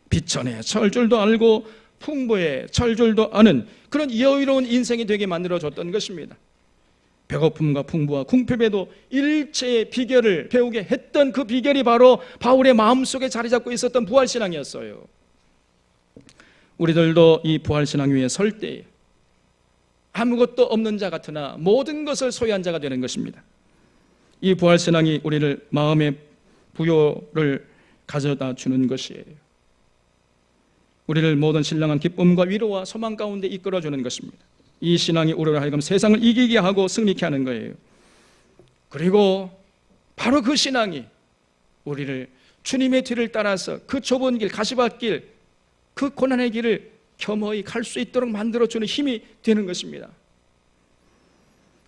비천에 처할 줄도 알고 풍부에 처할 줄도 아는 그런 여유로운 인생이 되게 만들어줬던 것입니다. 배고픔과 풍부와 궁핍에도 일체의 비결을 배우게 했던 그 비결이 바로 바울의 마음속에 자리 잡고 있었던 부활신앙이었어요. 우리들도 이 부활신앙 위에 설 때 아무것도 없는 자 같으나 모든 것을 소유한 자가 되는 것입니다. 이 부활신앙이 우리를 마음의 부요를 가져다 주는 것이에요. 우리를 모든 신령한 기쁨과 위로와 소망 가운데 이끌어주는 것입니다. 이 신앙이 우리를 하여금 세상을 이기게 하고 승리케 하는 거예요. 그리고 바로 그 신앙이 우리를 주님의 뒤를 따라서 그 좁은 길, 가시밭길, 그 고난의 길을 겸허히 갈 수 있도록 만들어주는 힘이 되는 것입니다.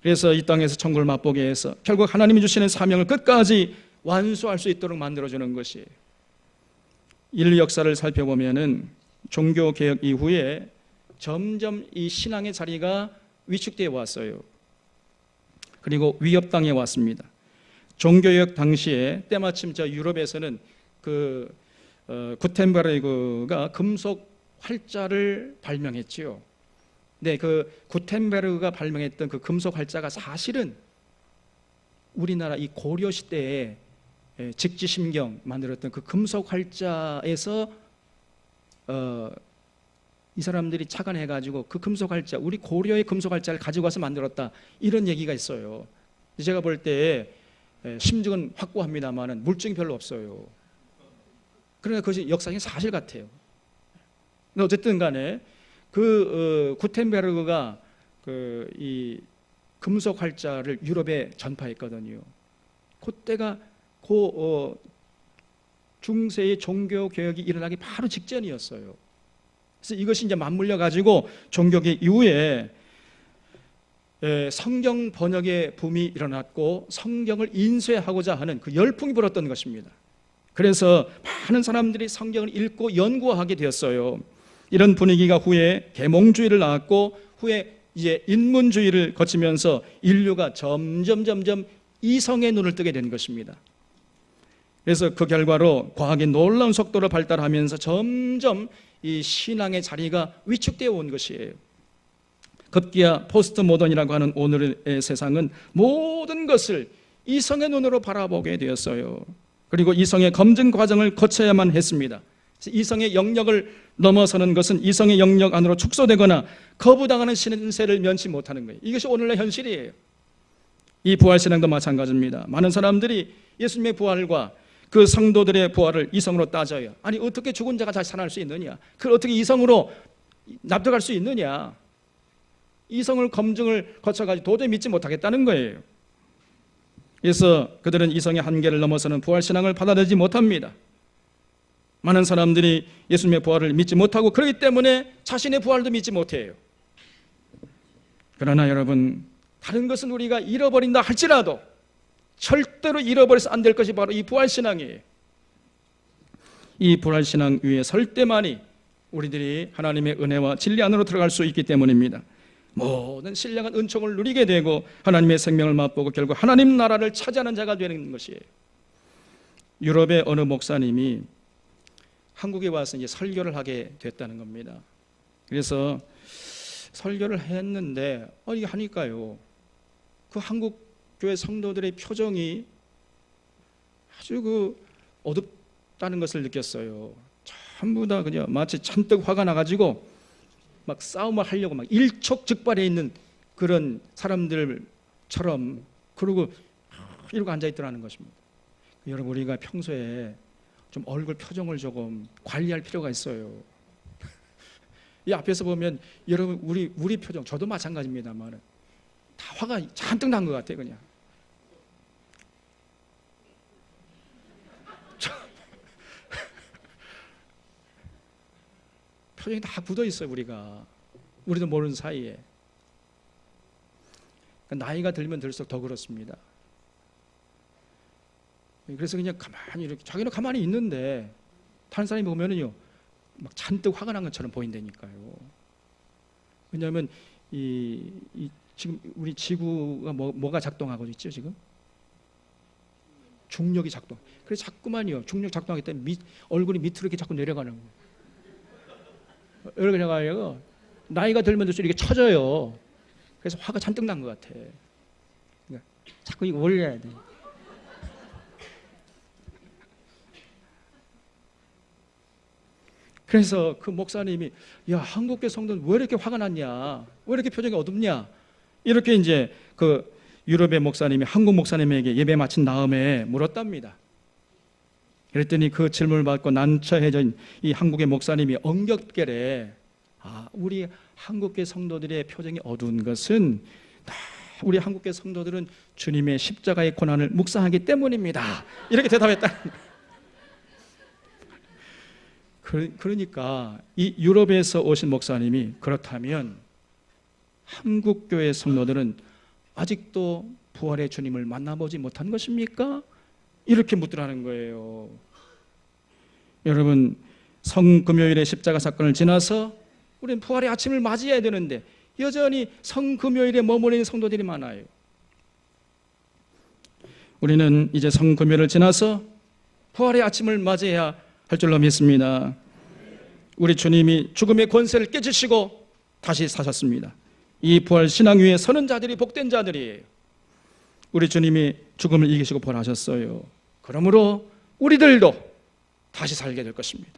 그래서 이 땅에서 천국을 맛보게 해서 결국 하나님이 주시는 사명을 끝까지 완수할 수 있도록 만들어주는 것이에요. 인류 역사를 살펴보면은 종교개혁 이후에 점점 이 신앙의 자리가 위축되어 왔어요. 그리고 위협당해 왔습니다. 종교개혁 당시에 때마침 저 유럽에서는 그 구텐베르그가 금속 활자를 발명했지요. 네, 그 구텐베르그가 발명했던 그 금속 활자가 사실은 우리나라 이 고려 시대에 직지심경 만들었던 그 금속 활자에서 이 사람들이 착안해가지고 그 금속 활자, 우리 고려의 금속 활자를 가지고 와서 만들었다, 이런 얘기가 있어요. 제가 볼 때 심증은 확고합니다만은 물증이 별로 없어요. 그러나 그것이 역사적인 사실 같아요. 근데 어쨌든 간에 그 구텐베르그가 이 금속 활자를 유럽에 전파했거든요. 그때가 중세의 종교 개혁이 일어나기 바로 직전이었어요. 그래서 이것이 이제 맞물려 가지고 종교개혁 이후에 성경 번역의 붐이 일어났고 성경을 인쇄하고자 하는 그 열풍이 불었던 것입니다. 그래서 많은 사람들이 성경을 읽고 연구하게 되었어요. 이런 분위기가 후에 계몽주의를 낳았고 후에 이제 인문주의를 거치면서 인류가 점점 이성의 눈을 뜨게 된 것입니다. 그래서 그 결과로 과학이 놀라운 속도로 발달하면서 점점 이 신앙의 자리가 위축되어 온 것이에요. 급기야 포스트 모던이라고 하는 오늘의 세상은 모든 것을 이성의 눈으로 바라보게 되었어요. 그리고 이성의 검증 과정을 거쳐야만 했습니다. 이성의 영역을 넘어서는 것은 이성의 영역 안으로 축소되거나 거부당하는 신세를 면치 못하는 거예요. 이것이 오늘날 현실이에요. 이 부활신앙도 마찬가지입니다. 많은 사람들이 예수님의 부활과 그 성도들의 부활을 이성으로 따져요. 아니 어떻게 죽은 자가 다시 살아날 수 있느냐, 그걸 어떻게 이성으로 납득할 수 있느냐, 이성을 검증을 거쳐가지고 도저히 믿지 못하겠다는 거예요. 그래서 그들은 이성의 한계를 넘어서는 부활신앙을 받아들이지 못합니다. 많은 사람들이 예수님의 부활을 믿지 못하고 그렇기 때문에 자신의 부활도 믿지 못해요. 그러나 여러분, 다른 것은 우리가 잃어버린다 할지라도 절대로 잃어버려서 안 될 것이 바로 이 부활신앙이에요. 이 부활신앙 위에 설 때만이 우리들이 하나님의 은혜와 진리 안으로 들어갈 수 있기 때문입니다. 모든 신령한 은총을 누리게 되고 하나님의 생명을 맛보고 결국 하나님 나라를 차지하는 자가 되는 것이에요. 유럽의 어느 목사님이 한국에 와서 이제 설교를 하게 됐다는 겁니다. 그래서 설교를 했는데 이게 하니까요, 그 한국 교회 성도들의 표정이 아주 어둡다는 것을 느꼈어요. 전부 다 그냥 마치 잔뜩 화가 나가지고 막 싸움을 하려고 막 일촉즉발해 있는 그런 사람들처럼 그러고 이러고 앉아 있더라는 것입니다. 여러분, 우리가 평소에 좀 얼굴 표정을 조금 관리할 필요가 있어요. 이 앞에서 보면 여러분 우리 표정, 저도 마찬가지입니다만 다 화가 잔뜩 난 것 같아요. 그냥 표정이 다 굳어 있어요. 우리도 모르는 사이에. 나이가 들면 들수록 더 그렇습니다. 그래서 그냥 가만히 이렇게 자기는 가만히 있는데 다른 사람이 보면은요 막 잔뜩 화가 난 것처럼 보인다니까요. 왜냐하면 지금 우리 지구가 뭐가 작동하고 있죠 지금? 중력이 작동. 그래서 자꾸만요 중력 작동하기 때문에 얼굴이 밑으로 이렇게 자꾸 내려가는 거예요. 이렇게 내려가요. 나이가 들면 들수록 이렇게 처져요. 그래서 화가 잔뜩 난 것 같아. 그러니까 자꾸 이거 올려야 돼. 그래서 그 목사님이 야, 한국교 성도는 왜 이렇게 화가 났냐, 왜 이렇게 표정이 어둡냐, 이렇게 이제 그 유럽의 목사님이 한국 목사님에게 예배 마친 다음에 물었답니다. 그랬더니 그 질문을 받고 난처해진 이 한국의 목사님이 엉겹결에 우리 한국계 성도들의 표정이 어두운 것은 우리 한국계 성도들은 주님의 십자가의 고난을 묵상하기 때문입니다, 이렇게 대답했다. 그러니까 이 유럽에서 오신 목사님이 그렇다면 한국교회 성도들은 아직도 부활의 주님을 만나보지 못한 것입니까? 이렇게 묻더라는 거예요. 여러분, 성금요일의 십자가 사건을 지나서 우리는 부활의 아침을 맞이해야 되는데 여전히 성금요일에 머무르는 있는 성도들이 많아요. 우리는 이제 성금요일을 지나서 부활의 아침을 맞이해야 할 줄로 믿습니다. 우리 주님이 죽음의 권세를 깨치시고 다시 사셨습니다. 이 부활 신앙 위에 서는 자들이 복된 자들이에요. 우리 주님이 죽음을 이기시고 부활하셨어요. 그러므로 우리들도 다시 살게 될 것입니다.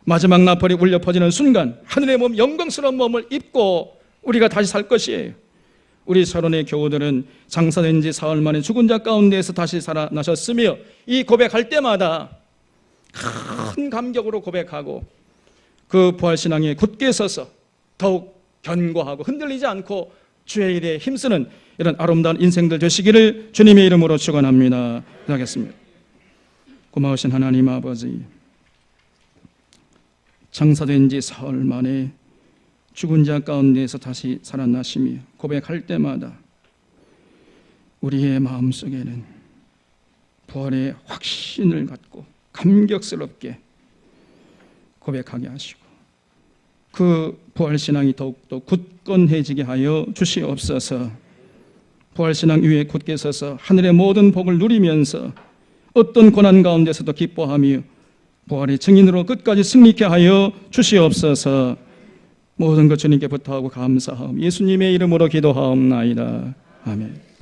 마지막 나팔이 울려 퍼지는 순간 하늘의 몸, 영광스러운 몸을 입고 우리가 다시 살 것이에요. 우리 서론의 교우들은 장사된 지 사흘 만에 죽은 자 가운데에서 다시 살아나셨으며 이 고백할 때마다 큰 감격으로 고백하고 그 부활신앙에 굳게 서서 더욱 견고하고 흔들리지 않고 주의 일에 힘쓰는 이런 아름다운 인생들 되시기를 주님의 이름으로 축원합니다. 기도하겠습니다. 고마우신 하나님 아버지, 장사된 지 사흘 만에 죽은 자 가운데에서 다시 살아나시며 고백할 때마다 우리의 마음속에는 부활의 확신을 갖고 감격스럽게 고백하게 하시고 그 부활신앙이 더욱더 굳건해지게 하여 주시옵소서. 부활신앙 위에 굳게 서서 하늘의 모든 복을 누리면서 어떤 고난 가운데서도 기뻐하며 부활의 증인으로 끝까지 승리케 하여 주시옵소서. 모든 것 주님께 부탁하고 감사하옵 예수님의 이름으로 기도하옵나이다. 아멘.